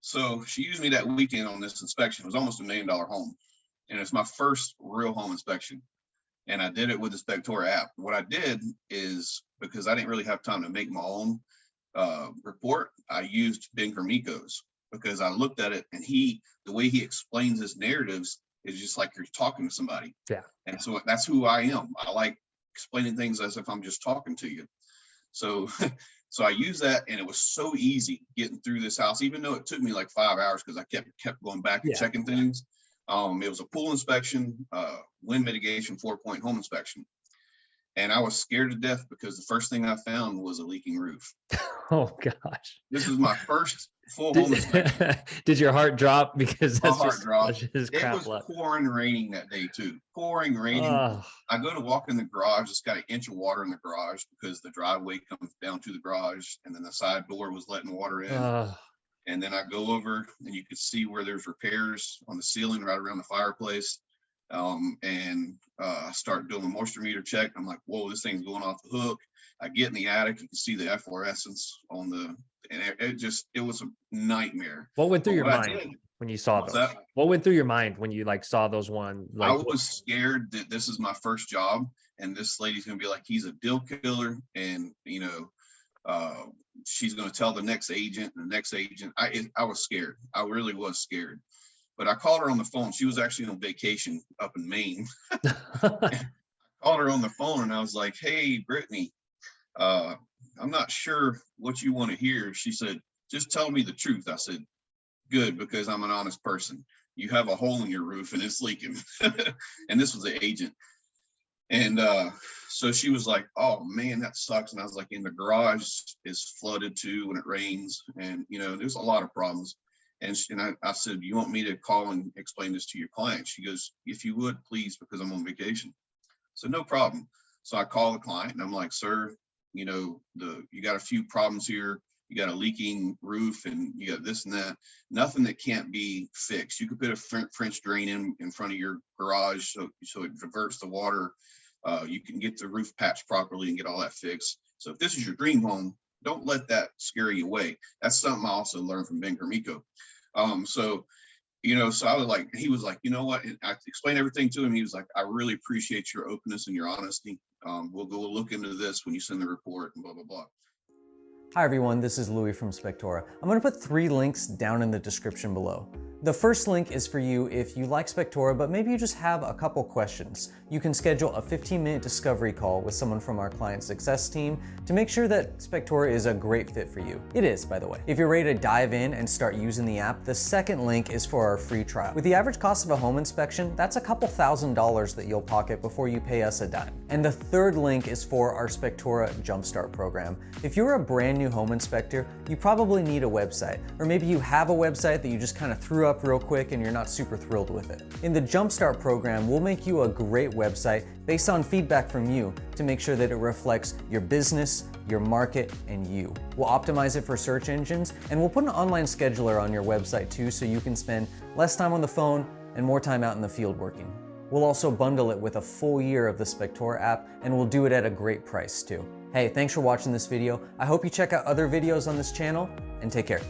So she used me that weekend on this inspection. It was almost $1 million home. And it's my first real home inspection. And I did it with the Spectora app. What I did is, because I didn't really have time to make my own report, I used Ben Gromiko's, because I looked at it and the way he explains his narratives is just like you're talking to somebody. Yeah. And so that's who I am. I like explaining things as if I'm just talking to you. So so I used that, and it was so easy getting through this house, even though it took me like 5 hours because I kept going back and checking things. It was a pool inspection, wind mitigation, 4-point home inspection. And I was scared to death because the first thing I found was a leaking roof. Oh gosh. This was my first full home inspection. Did your heart drop? Because My that's heart just, dropped. Just It was luck. pouring raining that day too. Pouring raining. I go to walk in the garage. It's got an inch of water in the garage because the driveway comes down to the garage, and then the side door was letting water in. And then I go over, and you could see where there's repairs on the ceiling right around the fireplace. I start doing a moisture meter check. I'm like, whoa, this thing's going off the hook. I get in the attic. You can see the efflorescence on and it was a nightmare. What went through your mind when you saw those? What went through your mind when you saw those one? I was scared that this is my first job, and this lady's going to be like, he's a deal killer. And, she's going to tell the next agent and the next agent. I was scared. I really was scared. But I called her on the phone. She was actually on vacation up in Maine. I called her on the phone, and I was like, hey, Brittany, I'm not sure what you want to hear. She said, just tell me the truth. I said, good, because I'm an honest person. You have a hole in your roof and it's leaking. And this was the agent. And so she was like, oh man, that sucks. And I was like, in the garage is flooded too when it rains. And, there's a lot of problems. And I said, you want me to call and explain this to your client? She goes, if you would, please, because I'm on vacation. So no problem. So I call the client, and I'm like, sir, you got a few problems here. You got a leaking roof, and you got this and that. Nothing that can't be fixed. You could put a French drain in front of your garage so it diverts the water. You can get the roof patched properly and get all that fixed. So if this is your dream home, don't let that scare you away. That's something I also learned from Ben Gromiko. So I was like, he was like, you know what? And I explained everything to him. He was like, I really appreciate your openness and your honesty. We'll go look into this when you send the report and blah, blah, blah. Hi everyone, this is Louis from Spectora. I'm going to put 3 links down in the description below. The first link is for you if you like Spectora, but maybe you just have a couple questions. You can schedule a 15-minute discovery call with someone from our client success team to make sure that Spectora is a great fit for you. It is, by the way. If you're ready to dive in and start using the app, the second link is for our free trial. With the average cost of a home inspection, that's a couple $1,000s that you'll pocket before you pay us a dime. And the third link is for our Spectora Jumpstart program. If you're a brand new home inspector, you probably need a website, or maybe you have a website that you just kind of threw up real quick and you're not super thrilled with it. In the Jumpstart program, we'll make you a great website based on feedback from you to make sure that it reflects your business, your market, and you. We'll optimize it for search engines, and we'll put an online scheduler on your website too, so you can spend less time on the phone and more time out in the field working. We'll also bundle it with a full year of the Spectora app, and we'll do it at a great price too. Hey, thanks for watching this video. I hope you check out other videos on this channel, and take care.